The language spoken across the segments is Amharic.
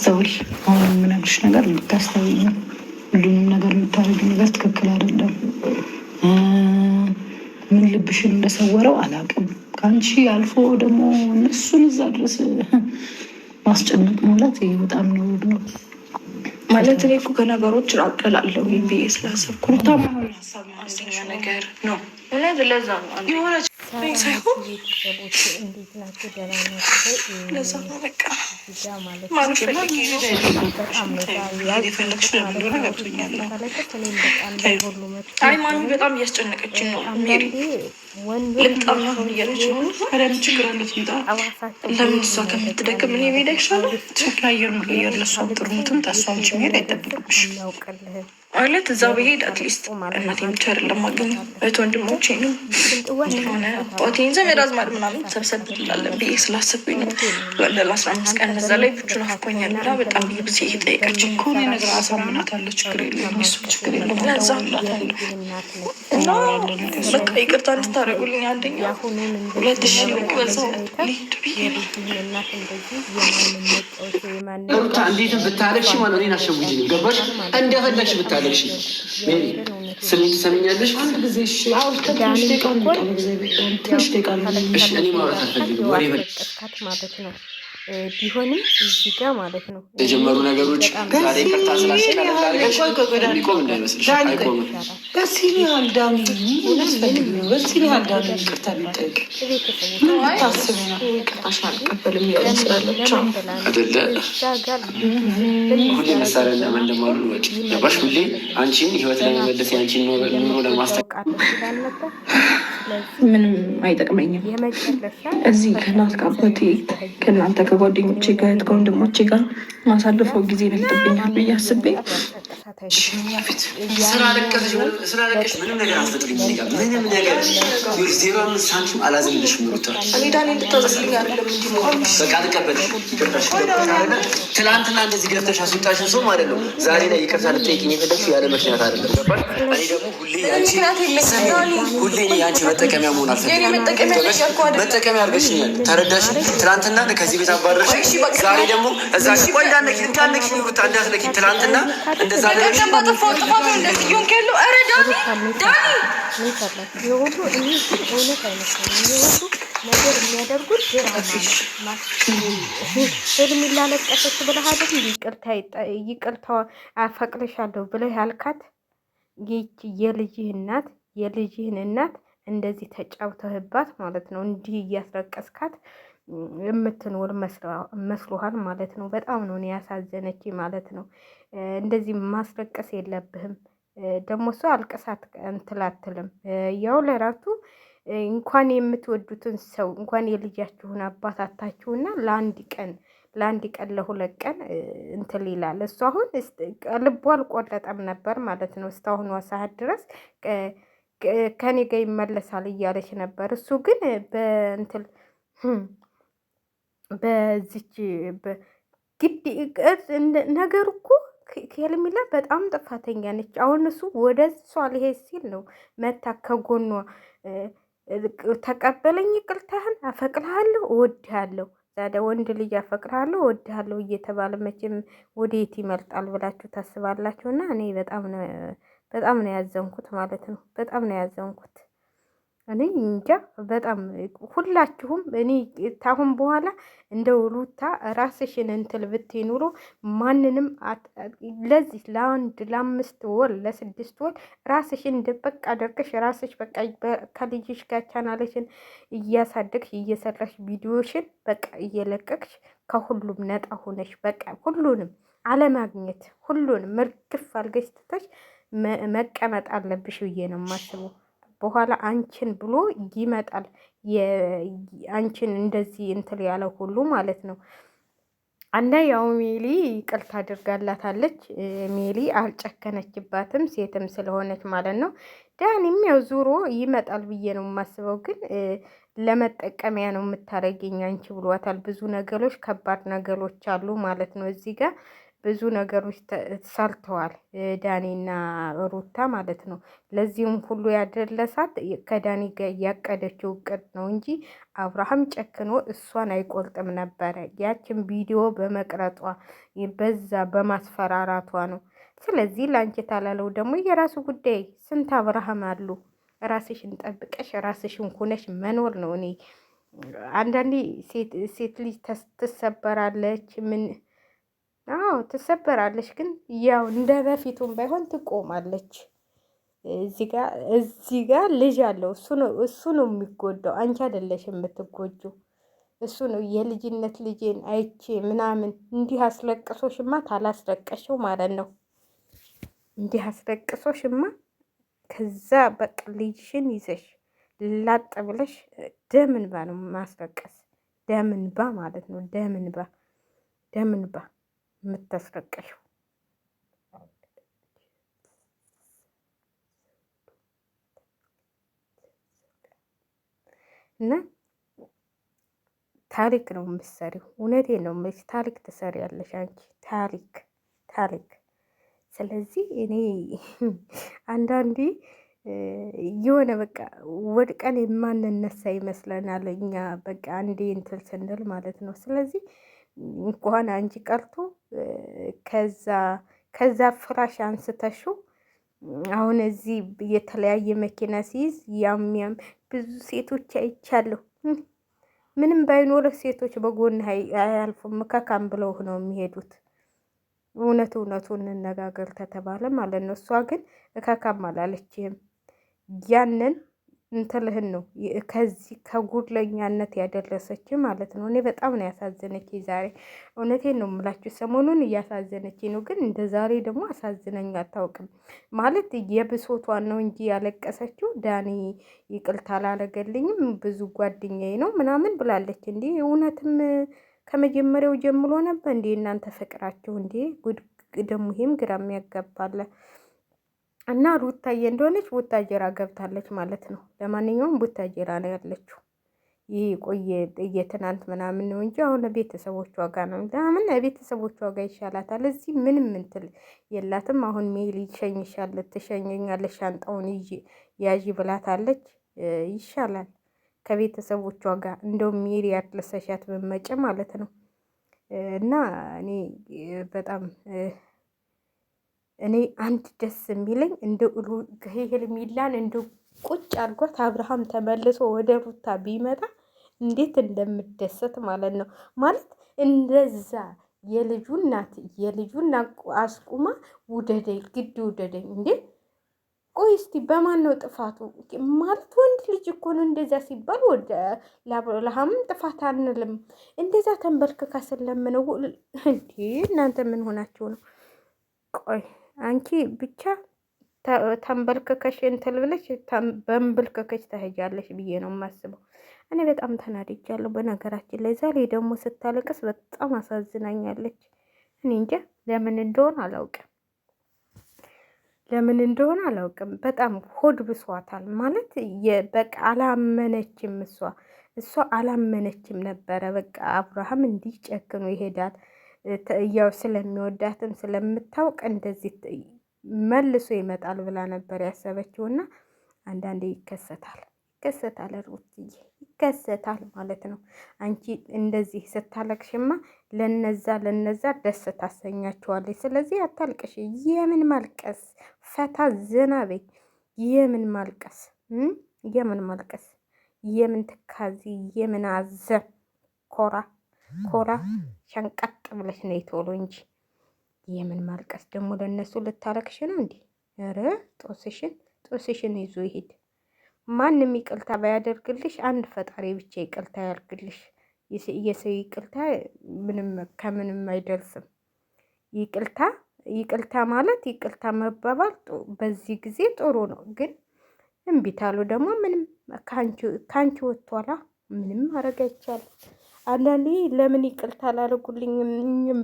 ሰውል አሁን የምነግርሽ ነገር ልታስተውይ ነው። ሁሉንም ነገር የምታደርጊ ነገር ትክክል አይደለም። ምን ልብሽን እንደሰወረው አላውቅም። ከአንቺ አልፎ ደግሞ እነሱን እዛ ድረስ ማስጨነቅ ማለት ይህ በጣም ነውር ነው። ማለት እኔ እኮ ከነገሮች ራቅ እላለሁ ብዬ ስላሰብኩ ታማሆን ሀሳብ አንደኛ ነገር ነው። እውነት ለዛ ነው ሳይሆን እንዴት ናቸው? ደህና ናቸው? ለዛ ነው በቃ ማለት ማለት ማሚ በጣም እያስጨነቀችን ነው። ሜሪ ልምጣ ምናምን እያለች ነው። ምን ችግር አለት? ምጣ ለምን እሷ ከምትደግም እኔ ሜዳ ይሻላል። ትክላየር ነው ለእሷም ጥሩነትም ታሷንች ሜሄድ አይጠብቅብሽ ማለት እዛ ብሄድ አትሊስት እናቴን ብቻ አይደለም ማገኘው እህት ወንድሞቼንም ሆነ አባቴን ዘመድ አዝማድ ምናምን ሰብሰብ እንላለን ብዬ ስላሰብኩኝ ነው። ለ15 ቀን እዛ ላይ ብቻ ናፍቆኛል ብላ በጣም ብዙ ጊዜ እየጠየቀችኝ እኮ እኔ ነገር አሳምናታለሁ። ችግር የለም እሱ ችግር የለም ለዛ ላታለሁ እና በቃ ይቅርታ እንድታደርጉልኝ አንደኛ 2000 ልክ በዛው ልሄድ ብዬ ነው። እንዴትም ብታለቅሽ ማለት እኔን አሸውጂ ነው ገባሽ? እንደፈለግሽ ብታለቅሽ ሜሪ ስልኝ ትሰሚኛለሽ? እኔ ማውራት አልፈልግም ወሬ ማለት ነው። ቢሆንም እዚህ ጋር ማለት ነው የጀመሩ ነገሮች ዛሬ ቅርታ ስላስቀለላለች ሊቆም እንዳይመስልሽ አይቆምም። በዚህ ያህል ዳኒ በዚህ ያህል ዳኒ ቅርታ ቢጠይቅ ምን ብታስብ ነው? ቅርታሽ አልቀበልም ያለ ስላለች አይደለ ሁሌ መሳሪያ ለመንደማሉ ወጪ ገባሽ? ሁሌ አንቺን ህይወት ለመመለስ የአንቺን ኑሮ ለማስተካከል ምንም አይጠቅመኝም። እዚህ ከእናት ከአባቴ ከእናንተ ከጓደኞቼ ጋር ከወንድሞቼ ጋር ማሳልፈው ጊዜ ይበልጥብኛል ብዬ አስቤ ስላለቀሽ ምንም ነገር አትፈጥሪም። ምንም ነገር 0.5 ሳንቲም አላዝንልሽም። ሩታ ዳኒ እንድታዘዝልኝ አይደለም እንጂ በቃ ልቀበልሽ። ትናንትና እንደዚህ ገብተሽ አስወጣሽን ሰው ማለት ነው ዛሬ ላይ ይቅርታ ልጠይቅኝ የፈለግሽው ያለ ምክንያት አይደለም። ገባሽ? እኔ ደግሞ ሁሌ የአንቺ መጠቀሚያ መሆን አልፈልግም። መጠቀሚያ አድርገሽኛል። ተረዳሽ? ትናንትና ከዚህ ቤት አባረሽ፣ ዛሬ ደግሞ እዛ ቆይ እንዳነኪ ሩታ እንዳትነኪ። ትናንትና እንደዛ ነገር የሚያደርጉት ህልም ላለቀሰች ብለህ አይደል ይቅርታ አፈቅርሻለሁ ብለህ ያልካት የልጅህን እናት እንደዚህ ተጫውተህባት ማለት ነው። እንዲህ እያስረቀስካት የምትኖር መስሎሃል ማለት ነው። በጣም ነው ያሳዘነች ማለት ነው። እንደዚህ ማስለቀስ የለብህም። ደግሞ እሷ አልቅሳት እንትላትልም ያው ለራሱ እንኳን የምትወዱትን ሰው እንኳን የልጃችሁን አባት አታችሁና ለአንድ ቀን ለ2 ቀን እንትል ይላል። እሱ አሁን ልቧ አልቆረጠም ነበር ማለት ነው። እስካሁኗ ሰዓት ድረስ ከኔ ጋር ይመለሳል እያለች ነበር። እሱ ግን በእንትል በዚች ግድ ነገር እኮ ሄርሜላ በጣም ጥፋተኛ ነች። አሁን እሱ ወደ እሷ ሊሄድ ሲል ነው መታ ከጎኗ ተቀበለኝ፣ ይቅርታህን፣ አፈቅርሃለሁ፣ እወድሃለሁ። ታዲያ ወንድ ልጅ አፈቅርሃለሁ እወድሃለሁ እየተባለ መቼም ወዴት ይመርጣል ብላችሁ ታስባላችሁ? እና እኔ በጣም ነው ያዘንኩት ማለት ነው። በጣም ነው ያዘንኩት። እኔ እንጃ በጣም ሁላችሁም እኔ ታሁን በኋላ እንደ ሩታ ራስሽን እንትል ብትይ ኑሮ ማንንም ለዚህ ለ5 ወር ለ6 ወር ራስሽን ድብቅ አድርገሽ ራስሽ በቃ ከልጅሽ ጋር ቻናልሽን እያሳደግሽ እየሰራሽ ቪዲዮሽን በቃ እየለቀቅሽ ከሁሉም ነጣ ሆነሽ በቃ ሁሉንም አለማግኘት ሁሉንም ምርግፍ አድርገሽ ትተሽ መቀመጥ አለብሽ ብዬ ነው የማስበው። በኋላ አንቺን ብሎ ይመጣል። አንቺን እንደዚህ እንትል ያለው ሁሉ ማለት ነው። እና ያው ሜሊ ይቅርታ አድርጋላታለች። ሜሊ አልጨከነችባትም፣ ሴትም ስለሆነች ማለት ነው። ዳኒም ያው ዙሮ ይመጣል ብዬ ነው የማስበው። ግን ለመጠቀሚያ ነው የምታረገኝ አንቺ ብሏታል። ብዙ ነገሮች ከባድ ነገሮች አሉ ማለት ነው እዚህ ጋር ብዙ ነገሮች ሰርተዋል ዳኒና ሩታ ማለት ነው። ለዚህም ሁሉ ያደረሳት ከዳኒ ጋር ያቀደችው እቅድ ነው እንጂ አብርሃም ጨክኖ እሷን አይቆልጥም ነበረ። ያችን ቪዲዮ በመቅረጧ በዛ በማስፈራራቷ ነው። ስለዚህ ላንቺ ታላለው ደግሞ የራሱ ጉዳይ። ስንት አብርሃም አሉ። ራስሽን ጠብቀሽ ራስሽን ኩነሽ መኖር ነው። እኔ አንዳንዴ ሴት ልጅ ትሰበራለች ምን አዎ ትሰበራለች፣ ግን ያው እንደ በፊቱም ባይሆን ትቆማለች። እዚህ ጋር ልጅ አለው እሱ ነው የሚጎዳው፣ አንቺ አይደለሽ የምትጎጁ። እሱ ነው የልጅነት ልጄን አይቼ ምናምን እንዲህ አስለቅሶሽማ ታላስለቀሽው ማለት ነው። እንዲህ አስለቅሶሽማ ከዛ በቃ ልጅሽን ይዘሽ ላጥ ብለሽ ደምንባ ነው ማስለቀስ። ደምንባ ማለት ነው። ደምንባ የምታስለቀሽው እና ታሪክ ነው የምትሰሪው። እውነቴን ነው የምልሽ፣ ታሪክ ትሰሪያለሽ አንቺ ታሪክ። ስለዚህ እኔ አንዳንዴ የሆነ በቃ ወድቀን የማንነሳ ይመስለናል እኛ በቃ አንዴ እንትን ስንል ማለት ነው። ስለዚህ እንኳን አንቺ ቀርቶ ከዛ ፍራሽ አንስተሹ አሁን እዚህ የተለያየ መኪና ሲይዝ ያም ብዙ ሴቶች አይቻለሁ። ምንም ባይኖርህ ሴቶች በጎን አያልፉም ከካም ብለው ነው የሚሄዱት። እውነቱ እንነጋገር ተተባለ ማለት ነው። እሷ ግን ከካም አላለችም። ያንን እንትልህን ነው ከዚህ ከጉድለኛነት ያደረሰች ማለት ነው። እኔ በጣም ነው ያሳዘነች ዛሬ። እውነቴን ነው የምላችሁ፣ ሰሞኑን እያሳዘነች ነው፣ ግን እንደ ዛሬ ደግሞ አሳዝነኝ አታውቅም። ማለት የብሶቷን ነው እንጂ ያለቀሰችው ዳኒ ይቅርታ አላረገልኝም ብዙ ጓደኛዬ ነው ምናምን ብላለች። እንዴ እውነትም ከመጀመሪያው ጀምሮ ነበር እንዴ እናንተ ፍቅራችሁ? እንዴ ጉድ ደግሞ ይሄም ግራም ያጋባለ እና ሩታዬ እንደሆነች ቡታጀራ ገብታለች ማለት ነው። ለማንኛውም ቡታጀራ ነው ያለችው። ይህ ቆየ የትናንት ምናምን ነው እንጂ አሁን ቤተሰቦቿ ጋር ነው። ለምን ቤተሰቦቿ ጋር ይሻላታል። እዚህ ምንም እንትል የላትም። አሁን ሜሊ ይሸኝሻል፣ ትሸኘኛለች፣ ሻንጣውን ያዥ ብላታለች። ይሻላል ከቤተሰቦቿ ጋር እንደውም ሜሪ ያትለሰሻት መመጨ ማለት ነው። እና እኔ በጣም እኔ አንድ ደስ የሚለኝ እንደ ሄርሜላን እንደ ቁጭ አድርጓት አብርሃም ተመልሶ ወደ ሩታ ቢመጣ እንዴት እንደምደሰት ማለት ነው። ማለት እንደዛ የልጁን አስቁማ ውደደኝ ግድ ውደደኝ እንዴ! ቆይ እስቲ በማን ነው ጥፋቱ? ማለት ወንድ ልጅ እኮ ነው እንደዛ ሲባል ለአብርሃምም ጥፋት አንልም። እንደዛ ተንበርክካ ስለምነው እንዴ! እናንተ ምን ሆናችሁ ነው? ቆይ አንቺ ብቻ ተንበርክከሽ እንትን ብለሽ በንብልክከሽ ተሄጃለሽ ብዬ ነው የማስበው። እኔ በጣም ተናድጃለሁ። በነገራችን ላይ ዛሬ ደግሞ ስታለቅስ በጣም አሳዝናኛለች። እኔ እንጃ ለምን እንደሆነ አላውቅም። በጣም ሆድ ብሷታል ማለት በቃ አላመነችም። እሷ አላመነችም ነበረ። በቃ አብርሃም እንዲህ ጨክኖ ይሄዳል ያው ስለሚወዳትም ስለምታውቅ እንደዚህ መልሶ ይመጣል ብላ ነበር ያሰበችውና አንዳንዴ ይከሰታል ሩትዬ ይከሰታል ማለት ነው። አንቺ እንደዚህ ስታለቅሽማ ለነዛ ደስ ታሰኛቸዋለች። ስለዚህ አታልቅሽ። የምን ማልቀስ? ፈታ ዘና በይ። የምን ማልቀስ? የምን ትካዚ? የምን አዘን? ኮራ ሸንቀጥ ብለሽ ነው የቶሎ እንጂ የምን ማልቀስ ደግሞ ለእነሱ ልታረክሽ ነው እንዴ? ኧረ ጦስሽን ይዞ ይሄድ። ማንም ይቅርታ ባያደርግልሽ አንድ ፈጣሪ ብቻ ይቅርታ ያርግልሽ። የሰው ይቅርታ ከምንም አይደርስም። ይቅርታ ማለት ይቅርታ መባባል በዚህ ጊዜ ጥሩ ነው፣ ግን እምቢ ታሉ ደግሞ ምንም ከአንቺ ወጥቷላ። ምንም ማድረግ አይቻልም። አንዳንዴ ለምን ይቅርታ አላደረጉልኝም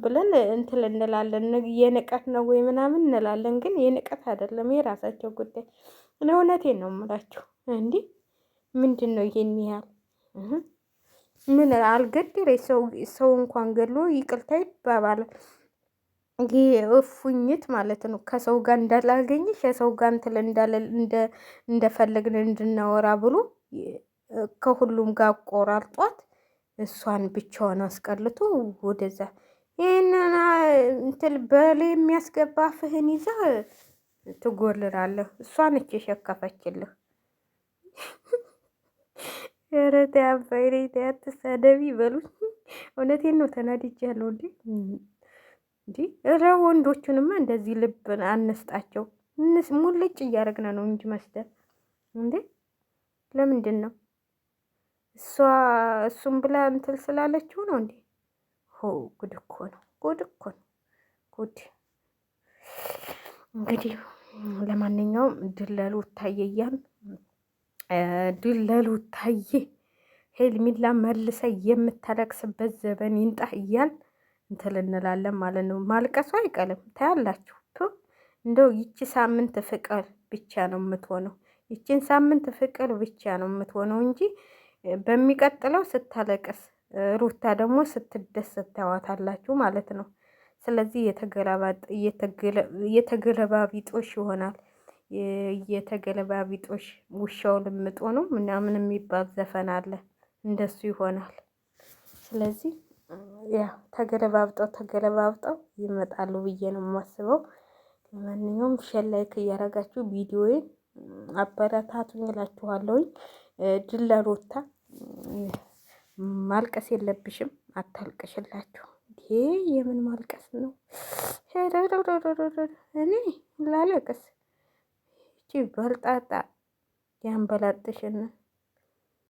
ብለን እንትን እንላለን። የንቀት ነው ወይ ምናምን እንላለን፣ ግን የንቀት አይደለም፣ የራሳቸው ጉዳይ። እውነቴን ነው የምላችሁ። እንዲህ ምንድን ነው ይሄን ያህል ምን አልገደለ ሰው እንኳን ገሎ ይቅርታ ይባባላል። እፉኝት ማለት ነው። ከሰው ጋር እንዳላገኝሽ የሰው ጋር እንትን እንደፈለግን እንድናወራ ብሎ ከሁሉም ጋር ቆራርጧት እሷን ብቻዋን አስቀልቶ ወደዛ ይህንን እንትን በል የሚያስገባ ፍህን ይዛ ትጎልላለህ። እሷ ነች የሸከፈችልህ። ኧረ ተይ አባይ ተይ አትሳደቢ በሉኝ። እውነቴን ነው ተናድጃለሁ። እንዲ ወንዶቹንማ እንደዚህ ልብን አንስጣቸው። ሙልጭ እያደረግን ነው እንጂ መስደብ እንዴ ለምንድን ነው? እሱም ብላ እንትን ስላለችው ነው እንዴ? ሆ ጉድ እኮ ነው፣ ጉድ እኮ ነው፣ ጉድ። እንግዲህ ለማንኛውም ድለሉ ታየያን ድለሉ ታየ ሄርሜላ መልሰ የምታለቅስበት ዘበን ይንጣ እያል እንትን እንላለን ማለት ነው። ማልቀሱ አይቀርም ታያላችሁ። እንደው ይቺ ሳምንት ፍቅር ብቻ ነው የምትሆነው። ይቺን ሳምንት ፍቅር ብቻ ነው የምትሆነው እንጂ በሚቀጥለው ስታለቅስ፣ ሩታ ደግሞ ስትደሰት ታዋታላችሁ ማለት ነው። ስለዚህ የተገለባቢጦሽ ይሆናል። የተገለባቢጦሽ ውሻው ልምጦ ነው ምናምን የሚባል ዘፈን አለ። እንደሱ ይሆናል። ስለዚህ ያ ተገለባብጠው ይመጣሉ ብዬ ነው የማስበው። ለማንኛውም ሼር ላይክ እያደረጋችሁ ቪዲዮዬን አበረታቱኝ እላችኋለሁኝ። ድል ሩታ ማልቀስ የለብሽም፣ አታልቅሽላችሁ። ይሄ የምን ማልቀስ ነው? እኔ ላለቅስ? እቺ በልጣጣ ያንበላጥሽና